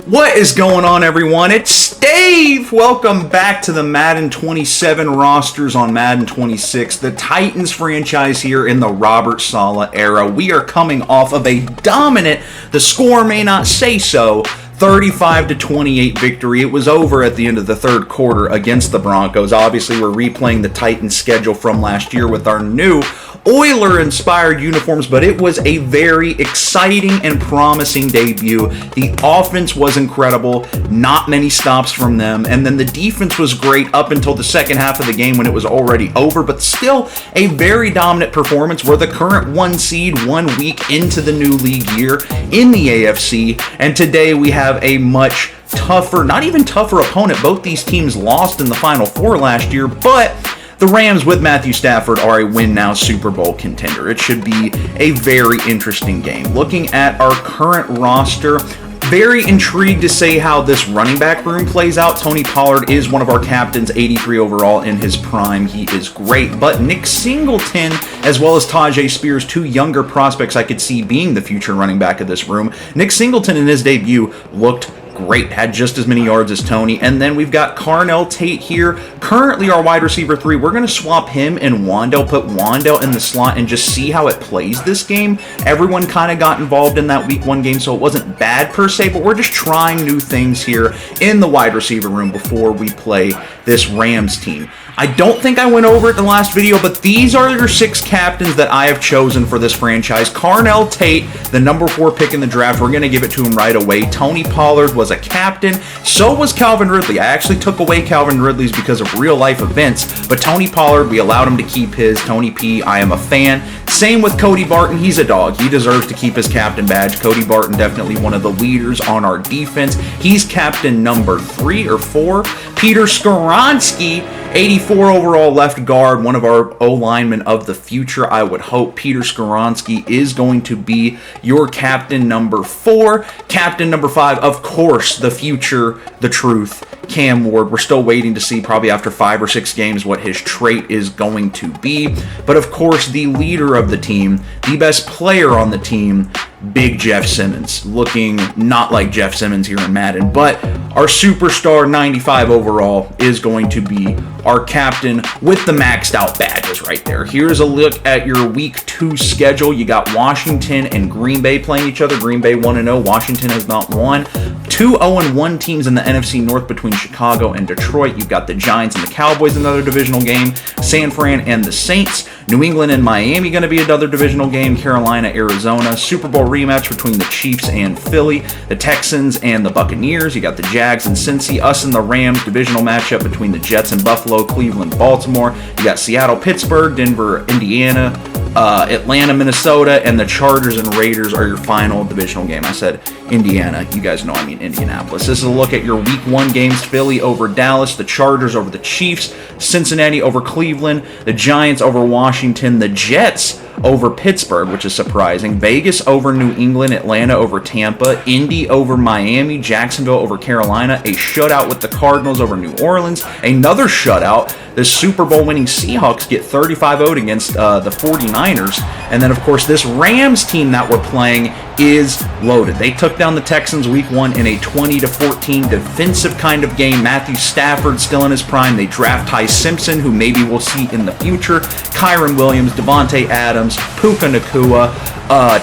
What is going on, everyone? It's Dave! Welcome back to the Madden 27 rosters on Madden 26, the Titans franchise here in the Robert Saleh era. We are coming off of a dominant, the score may not say so, 35-28 victory. It was over at the end of the third quarter against the Broncos. Obviously, we're replaying the Titans schedule from last year with our new Oiler-inspired uniforms, but it was a very exciting and promising debut. The offense was incredible, not many stops from them, and then the defense was great up until the second half of the game when it was already over, but still a very dominant performance. We're the current 1 seed 1 week into the new league year in the AFC, and today we have a much tougher, not even tougher opponent. Both these teams lost in the Final Four last year, but the Rams with Matthew Stafford are a win-now Super Bowl contender. It should be a very interesting game. Looking at our current roster, very intrigued to see how this running back room plays out. Tony Pollard is one of our captains, 83 overall in his prime. He is great. But Nick Singleton, as well as Tajay Spears, two younger prospects I could see being the future running back of this room. Nick Singleton in his debut looked great, had just as many yards as Tony. And then we've got Carnell Tate here, currently our wide receiver 3. We're going to swap him and Wandell, put Wandell in the slot and just see how it plays this game. Everyone kind of got involved in that week 1 game, so it wasn't bad per se, but we're just trying new things here in the wide receiver room before we play this Rams team. I don't think I went over it in the last video, but these are your 6 captains that I have chosen for this franchise. Carnell Tate, the number 4 pick in the draft. We're going to give it to him right away. Tony Pollard was a captain. So was Calvin Ridley. I actually took away Calvin Ridley's because of real-life events, but Tony Pollard, we allowed him to keep his. Tony P, I am a fan. Same with Cody Barton. He's a dog. He deserves to keep his captain badge. Cody Barton, definitely one of the leaders on our defense. He's captain number 3 or 4. Peter Skoronski, 84 overall left guard, one of our O-linemen of the future. I would hope Peter Skoronski is going to be your captain number 4. Captain number 5, of course, the future, the truth, Cam Ward. We're still waiting to see, probably after 5 or 6 games, what his trait is going to be. But of course, the leader of the team, the best player on the team, Big Jeff Simmons, looking not like Jeff Simmons here in Madden, but our superstar 95 overall is going to be our captain with the maxed out badges right there. Here's a look at your week 2 schedule. You got Washington and Green Bay playing each other. Green Bay 1-0. Washington has not won. 2 0-1 teams in the NFC North between Chicago and Detroit. You've got the Giants and the Cowboys, another divisional game. San Fran and the Saints. New England and Miami going to be another divisional game. Carolina, Arizona. Super Bowl rematch between the Chiefs and Philly. The Texans and the Buccaneers. You got the Jags and Cincy. Us and the Rams. Divisional matchup between the Jets and Buffalo. Cleveland, Baltimore. You got Seattle, Pittsburgh, Denver, Indiana, Atlanta, Minnesota, and the Chargers and Raiders are your final divisional game. I said Indiana. You guys know I mean Indianapolis. This is a look at your week 1 games. Philly over Dallas, the Chargers over the Chiefs, Cincinnati over Cleveland, the Giants over Washington, the Jets over Pittsburgh, which is surprising, Vegas over New England, Atlanta over Tampa, Indy over Miami, Jacksonville over Carolina, a shutout with the Cardinals over New Orleans, another shutout. The Super Bowl winning Seahawks get 35-0 against the 49ers. And then, of course, this Rams team that we're playing is loaded. They took down the Texans week 1 in a 20-14 defensive kind of game. Matthew Stafford still in his prime. They draft Ty Simpson, who maybe we'll see in the future. Kyron Williams, Devontae Adams, Puka Nacua,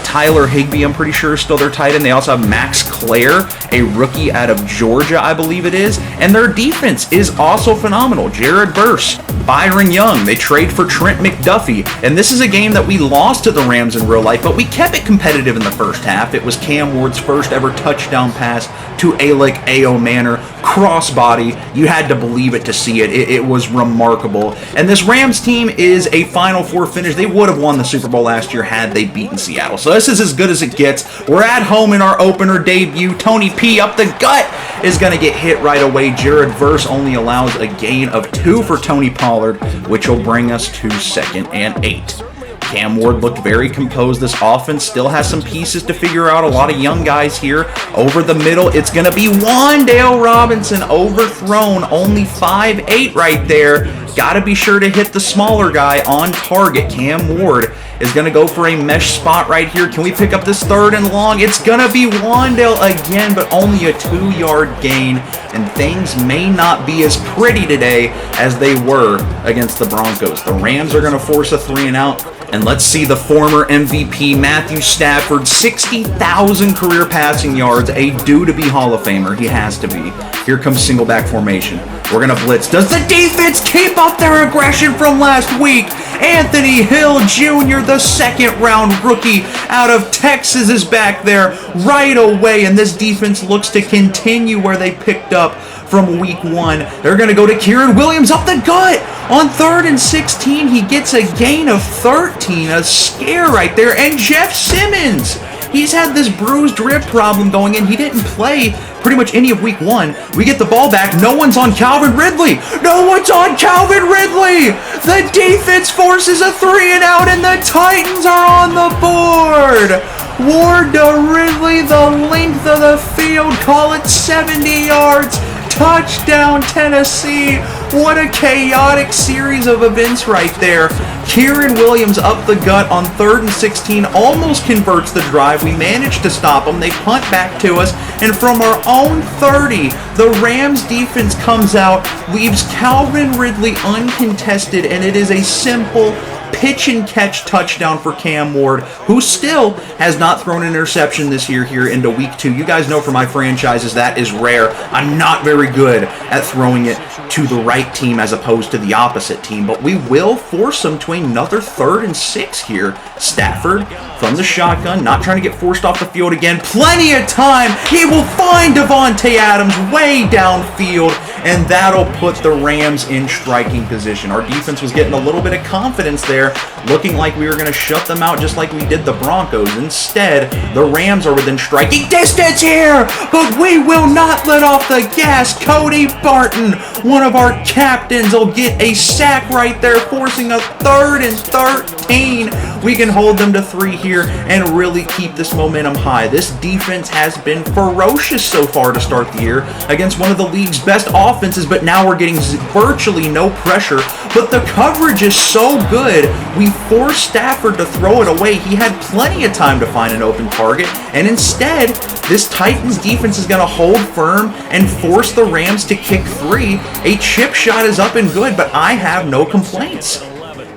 Tyler Higbee, I'm pretty sure, is still their tight end. They also have Max Clare, a rookie out of Georgia, I believe it is. And their defense is also phenomenal. Jared Verse, Byron Young. They trade for Trent McDuffie. And this is a game that we lost to the Rams in real life, but we kept it competitive in the first half. It was Cam Ward's first ever touchdown pass to Alec A.O. Manor. Crossbody. You had to believe it to see it. It was remarkable. And this Rams team is a Final Four finish. They would have won the Super Bowl last year had they beaten Seattle. So this is as good as it gets. We're at home in our opener debut. Tony P up the gut is going to get hit right away. Jared Verse only allows a gain of 2 for Tony Pollard, which will bring us to 2nd and 8. Cam Ward looked very composed. This offense still has some pieces to figure out. A lot of young guys here. Over the middle, it's going to be Wandale Robinson overthrown. Only 5'8" right there. Got to be sure to hit the smaller guy on target. Cam Ward is going to go for a mesh spot right here. Can we pick up this 3rd and long? It's going to be Wandale again, but only a 2-yard gain, and things may not be as pretty today as they were against the Broncos. The Rams are going to force a 3-and-out. And let's see the former MVP, Matthew Stafford, 60,000 career passing yards, a due-to-be Hall of Famer. He has to be. Here comes single back formation. We're going to blitz. Does the defense keep up their aggression from last week? Anthony Hill Jr., the 2nd-round rookie out of Texas, is back there right away. And this defense looks to continue where they picked up from week 1. They're going to go to Kieran Williams up the gut. On 3rd and 16, he gets a gain of 13. A scare right there. And Jeff Simmons, he's had this bruised rib problem going in. He didn't play pretty much any of week 1. We get the ball back. No one's on Calvin Ridley. No one's on Calvin Ridley. The defense forces a 3-and-out, and the Titans are on the board. Ward to Ridley, the length of the field. Call it 70 yards. Touchdown, Tennessee. What a chaotic series of events right there. Kieran Williams up the gut on 3rd and 16, almost converts the drive. We managed to stop them. They punt back to us, and from our own 30, the Rams defense comes out, leaves Calvin Ridley uncontested, and it is a simple pitch and catch touchdown for Cam Ward, who still has not thrown an interception this year here into week 2. You guys know for my franchises that is rare. I'm not very good at throwing it to the right team as opposed to the opposite team, but we will force them to another 3rd and 6 here. Stafford from the shotgun, not trying to get forced off the field again. Plenty of time. He will find Devontae Adams way downfield, and that'll put the Rams in striking position. Our defense was getting a little bit of confidence there, looking like we were going to shut them out just like we did the Broncos. Instead, the Rams are within striking distance here, but we will not let off the gas. Cody Barton, one of our captains, will get a sack right there, forcing a 3rd and 13. We can hold them to 3 here and really keep this momentum high. This defense has been ferocious so far to start the year against one of the league's best offenses, but now we're getting virtually no pressure. But the coverage is so good, we forced Stafford to throw it away. He had plenty of time to find an open target, and instead, this Titans defense is going to hold firm and force the Rams to kick 3. A chip shot is up and good, but I have no complaints.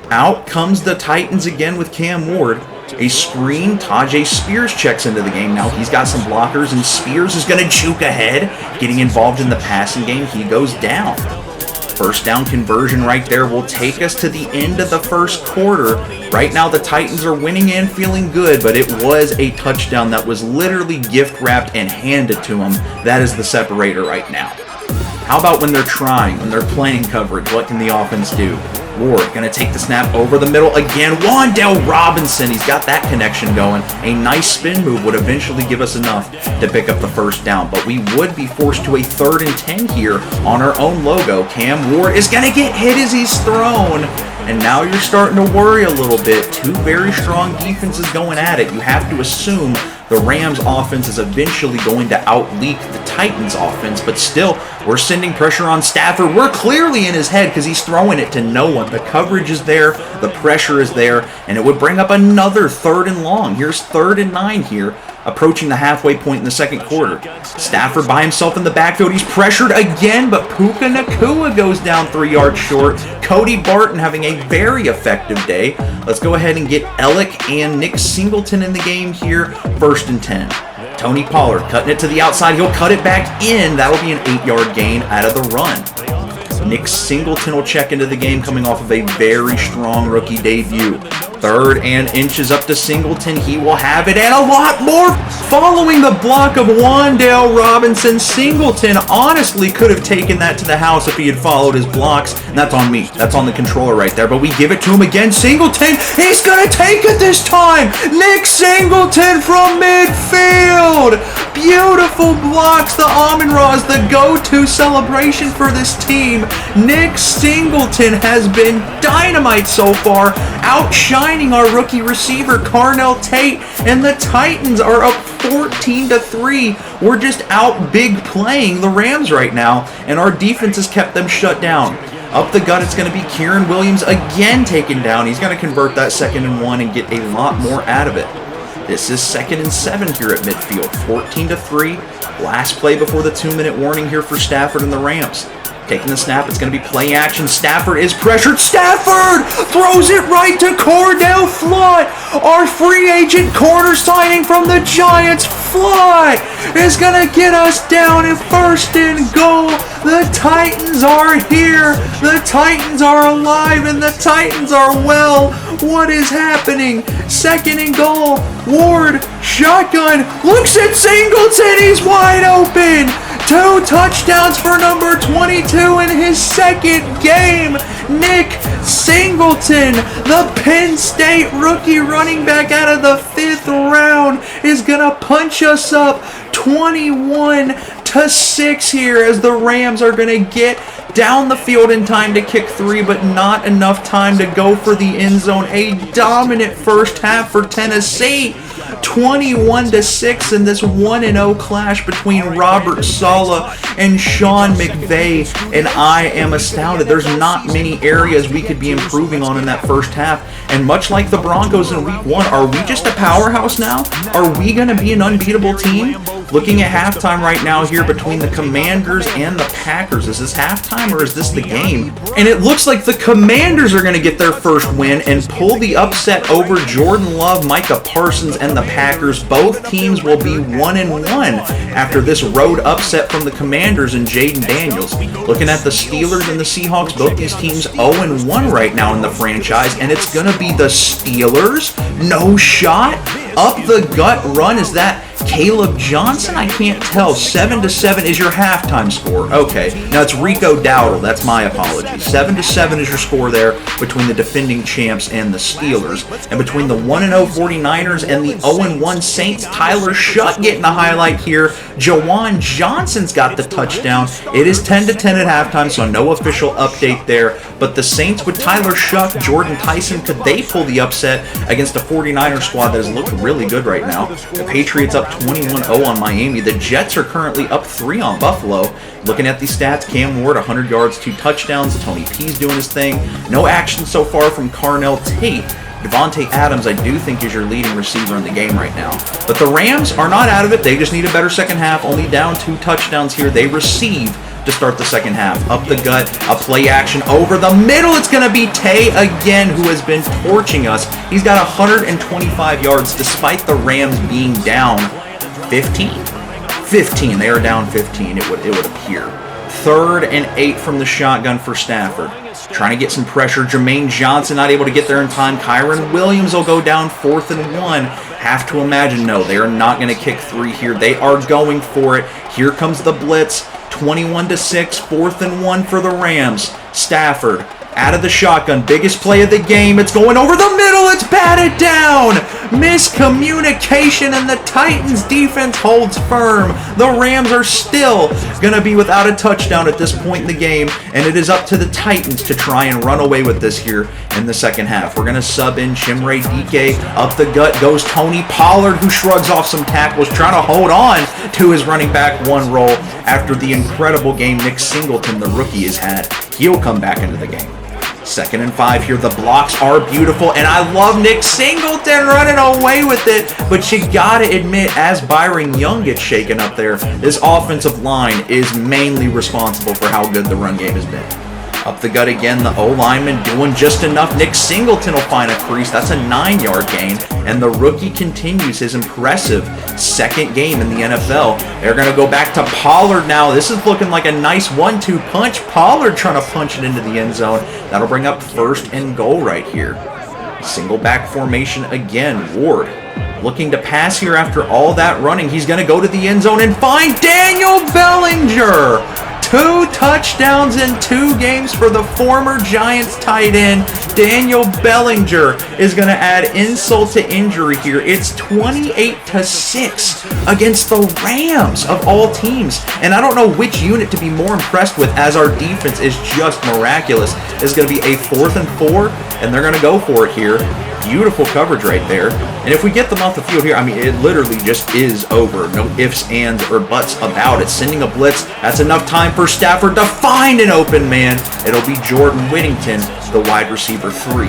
Out comes the Titans again with Cam Ward. A screen, Tajay Spears checks into the game. Now he's got some blockers, and Spears is going to juke ahead, getting involved in the passing game. He goes down. First down conversion right there will take us to the end of the first quarter. Right now the Titans are winning and feeling good, but it was a touchdown that was literally gift wrapped and handed to them. That is the separator right now. How about when they're trying, when they're playing coverage? What can the offense do? Ward going to take the snap over the middle again. Wandale Robinson, he's got that connection going. A nice spin move would eventually give us enough to pick up the first down, but we would be forced to a 3rd and 10 here on our own logo. Cam Ward is going to get hit as he's thrown, and now you're starting to worry a little bit. 2 very strong defenses going at it. You have to assume the Rams offense is eventually going to out-leak the Titans offense, but still, we're sending pressure on Stafford. We're clearly in his head because he's throwing it to no one. The coverage is there, the pressure is there, and it would bring up another 3rd and long. Here's 3rd and 9 here, approaching the halfway point in the second quarter. Stafford by himself in the backfield. He's pressured again, but Puka Nacua goes down 3 yards short. Cody Barton having a very effective day. Let's go ahead and get Ellick and NIC Singleton in the game here. 1st and 10. Tony Pollard cutting it to the outside. He'll cut it back in. That'll be an 8-yard gain out of the run. NIC Singleton will check into the game coming off of a very strong rookie debut. 3rd and inches up to Singleton. He will have it and a lot more. Following the block of Wandale Robinson, Singleton honestly could have taken that to the house if he had followed his blocks. And that's on me. That's on the controller right there. But we give it to him again. Singleton, he's going to take it this time. NIC Singleton from midfield. Beautiful blocks. The Amon-Ra is the go-to celebration for this team. NIC Singleton has been dynamite so far, outshining our rookie receiver, Carnell Tate, and the Titans are up 14-3. We're just out big playing the Rams right now, and our defense has kept them shut down. Up the gut, it's going to be Kieran Williams again taken down. He's going to convert that 2nd and 1 and get a lot more out of it. This is 2nd and 7 here at midfield, 14-3. Last play before the 2-minute warning here for Stafford and the Rams. Taking the snap, it's going to be play action. Stafford is pressured. Stafford throws it right to Cordell Flott. Our free agent corner signing from the Giants. Flott is going to get us down in 1st and goal. The Titans are here. The Titans are alive and the Titans are well. What is happening? 2nd and goal. Ward, shotgun, looks at Singleton. He's wide open. 2 touchdowns for number 22 in his 2nd game. NIC Singleton, the Penn State rookie running back out of the 5th round, is going to punch us up 21-6 here as the Rams are going to get down the field in time to kick 3, but not enough time to go for the end zone. A dominant first half for Tennessee. 21-6 in this 1-0 clash between Robert Saleh and Sean McVay, and I am astounded. There's not many areas we could be improving on in that first half, and much like the Broncos in Week 1, are we just a powerhouse now? Are we going to be an unbeatable team? Looking at halftime right now here between the Commanders and the Packers. Is this halftime or is this the game? And it looks like the Commanders are going to get their first win and pull the upset over Jordan Love, Micah Parsons, and the Packers. Both teams will be 1-1 after this road upset from the Commanders and Jaden Daniels. Looking at the Steelers and the Seahawks, both these teams 0-1 right now in the franchise, and it's going to be the Steelers. No shot. Up the gut run. Is that Caleb Johnson? I can't tell. 7-7 is your halftime score. Okay, now it's Rico Dowdle. That's my apology. 7-7 is your score there between the defending champs and the Steelers. And between the 1-0 49ers and the 0-1 Saints, Tyler Shutt getting a highlight here. Jawan Johnson's got the touchdown. It is 10-10 at halftime, so no official update there. But the Saints with Tyler Shutt, Jordan Tyson, could they pull the upset against a 49er squad that has looked really good right now? The Patriots up 21-0 on Miami. The Jets are currently up 3 on Buffalo. Looking at the stats, Cam Ward, 100 yards, 2 touchdowns. Tony P's doing his thing. No action so far from Carnell Tate. Devontae Adams, I do think, is your leading receiver in the game right now. But the Rams are not out of it. They just need a better second half. Only down 2 touchdowns here. They receive to start the second half. Up the gut, a play action over the middle. It's going to be Tay again, who has been torching us. He's got 125 yards despite the Rams being down 15. They are down 15, it would appear. 3rd and 8 from the shotgun for Stafford. Trying to get some pressure. Jermaine Johnson not able to get there in time. Kyron Williams will go down 4th and 1. Have to imagine, no, they are not going to kick 3 here. They are going for it. Here comes the blitz. 21-6, 4th and 1 for the Rams. Stafford out of the shotgun. Biggest play of the game. It's going over the middle. It's batted down. Miscommunication, and the Titans defense holds firm. The Rams are still going to be without a touchdown at this point in the game, and it is up to the Titans to try and run away with this here in the second half. We're going to sub in Chimere Dike. Up the gut goes Tony Pollard, who shrugs off some tackles, trying to hold on to his running back 1 roll after the incredible game NIC Singleton, the rookie, has had. He'll come back into the game. 2nd and 5 here. The blocks are beautiful, and I love NIC Singleton running away with it. But you gotta admit, as Byron Young gets shaken up there, this offensive line is mainly responsible for how good the run game has been. Up the gut again, the O-lineman doing just enough. NIC Singleton will find a crease. That's a 9-yard gain. And the rookie continues his impressive 2nd game in the NFL. They're going to go back to Pollard now. This is looking like a nice 1-2 punch. Pollard trying to punch it into the end zone. That'll bring up 1st and goal right here. Single back formation again. Ward looking to pass here after all that running. He's going to go to the end zone and find Daniel Bellinger. 2 touchdowns in 2 games for the former Giants tight end. Daniel Bellinger is going to add insult to injury here. It's 28-6 against the Rams of all teams. And I don't know which unit to be more impressed with, as our defense is just miraculous. It's going to be a 4th and 4, and they're going to go for it here. Beautiful coverage right there. And if we get them off the field here, I mean, it literally just is over. No ifs, ands, or buts about it. Sending a blitz. That's enough time. for Stafford to find an open man. It'll be Jordan Whittington, the wide receiver 3.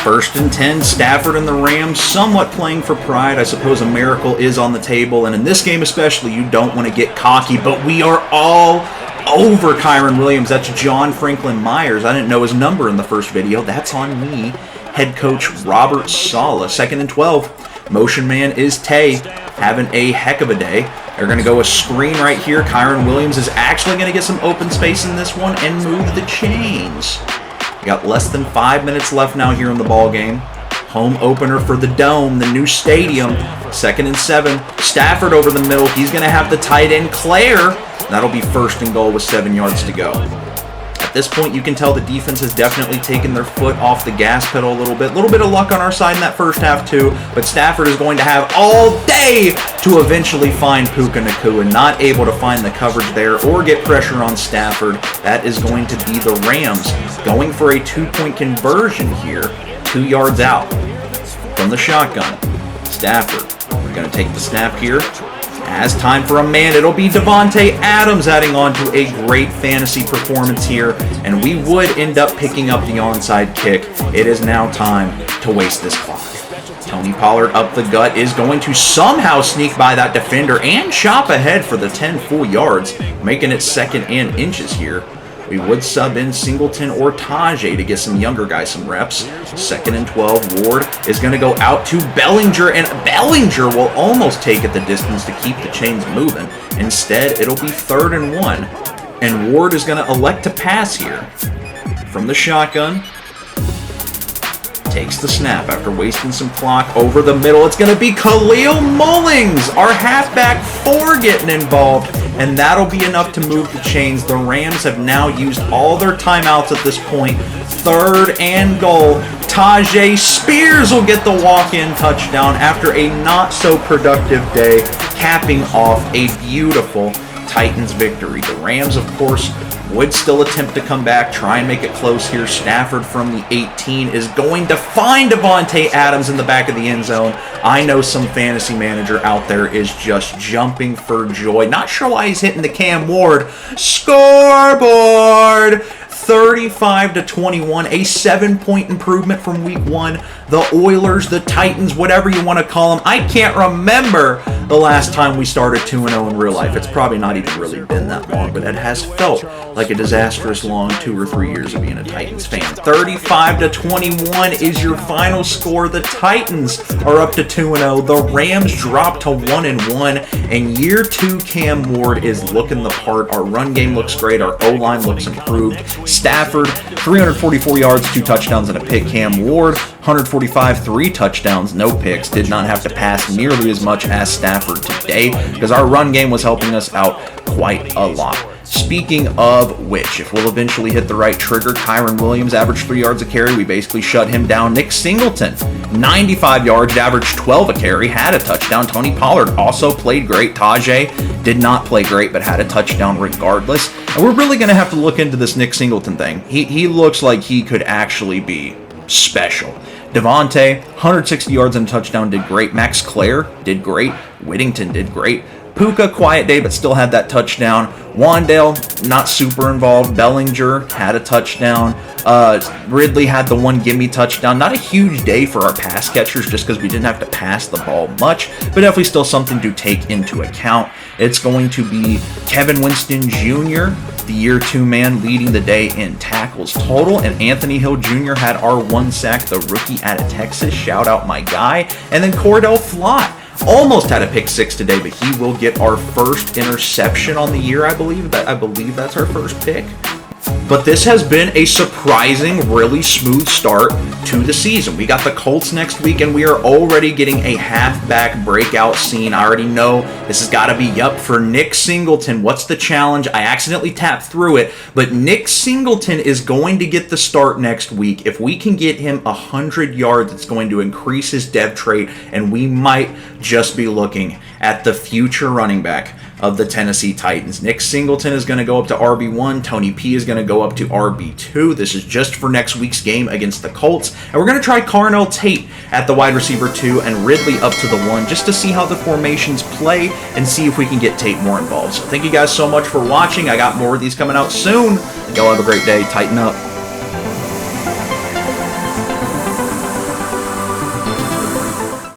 1st and 10, Stafford and the Rams somewhat playing for pride. I suppose a miracle is on the table, and in this game especially, you don't want to get cocky, but we are all over Kyren Williams. That's John Franklin Myers. I didn't know his number in the first video. That's on me. Head coach Robert Saleh. 2nd and 12. Motion man is Tay, having a heck of a day. They're going to go a screen right here. Kyren Williams is actually going to get some open space in this one and move the chains. We got less than 5 minutes left now here in the ball game. Home opener for the Dome, the new stadium. 2nd and 7. Stafford over the middle. He's going to have the tight end, Claire. That'll be 1st and goal with 7 yards to go. At this point, you can tell the defense has definitely taken their foot off the gas pedal a little bit. A little bit of luck on our side in that first half, too. But Stafford is going to have all day to eventually find Puka Nacua. Not able to find the coverage there or get pressure on Stafford. That is going to be the Rams going for a 2-point conversion here. 2 yards out from the shotgun. Stafford going to take the snap here. As time for a man, it'll be Davante Adams adding on to a great fantasy performance here, and we would end up picking up the onside kick. It is now time to waste this clock. Tony Pollard up the gut is going to somehow sneak by that defender and chop ahead for the 10 full yards, making it 2nd and inches here. We would sub in Singleton or Tajay to get some younger guys some reps. 2nd and 12, Ward is going to go out to Bellinger, and Bellinger will almost take it the distance to keep the chains moving. Instead, it'll be 3rd and 1, and Ward is going to elect to pass here. From the shotgun, takes the snap after wasting some clock over the middle. It's going to be Khalil Mullings, our halfback 4, getting involved. And that'll be enough to move the chains. The Rams have now used all their timeouts at this point. 3rd and goal. Tajay Spears will get the walk-in touchdown after a not-so-productive day, capping off a beautiful Titans victory. The Rams, of course, would still attempt to come back, try and make it close here. Stafford from the 18 is going to find Davante Adams in the back of the end zone. I know some fantasy manager out there is just jumping for joy. Not sure why he's hitting the Cam Ward scoreboard. 35-21, a 7-point improvement from week 1. The Oilers, the Titans, whatever you want to call them. I can't remember the last time we started 2-0 in real life. It's probably not even really been that long, but it has felt like a disastrous long 2 or 3 years of being a Titans fan. 35-21 is your final score. The Titans are up to 2-0. The Rams drop to 1-1, and year 2 Cam Ward is looking the part. Our run game looks great. Our O-line looks improved. Stafford, 344 yards, 2 touchdowns and a pick. Cam Ward, 145, 3 touchdowns, no picks. Did not have to pass nearly as much as Stafford today because our run game was helping us out quite a lot. Speaking of which, if we'll eventually hit the right trigger, Kyren Williams averaged 3 yards a carry. We basically shut him down. NIC Singleton, 95 yards, averaged 12 a carry, had a touchdown. Tony Pollard also played great. Tajay did not play great, but had a touchdown regardless. And we're really going to have to look into this NIC Singleton thing. He looks like he could actually be special. Davante, 160 yards and a touchdown, did great. Max Claire did great. Whittington did great. Puka, quiet day, but still had that touchdown. Wandale, not super involved. Bellinger had a touchdown. Ridley had the one gimme touchdown. Not a huge day for our pass catchers just because we didn't have to pass the ball much, but definitely still something to take into account. It's going to be Kevin Winston Jr., the year 2 man, leading the day in tackles total, and Anthony Hill Jr. had our 1 sack, the rookie out of Texas. Shout out my guy. And then Cordell Flott almost had a pick 6 today, but he will get our first interception on the year, I believe. That's our first pick. But this has been a surprising, really smooth start to the season. We got the Colts next week, and we are already getting a halfback breakout scene. I already know this has got to be up for NIC Singleton. What's the challenge? I accidentally tapped through it, but NIC Singleton is going to get the start next week. If we can get him 100 yards, it's going to increase his dev trait, and we might just be looking at the future running back of the Tennessee Titans. NIC Singleton is going to go up to RB1. Tony P is going to go up to RB2. This is just for next week's game against the Colts. And we're going to try Carnell Tate at the wide receiver 2 and Ridley up to the 1 just to see how the formations play and see if we can get Tate more involved. So thank you guys so much for watching. I got more of these coming out soon. Y'all have a great day. Tighten up.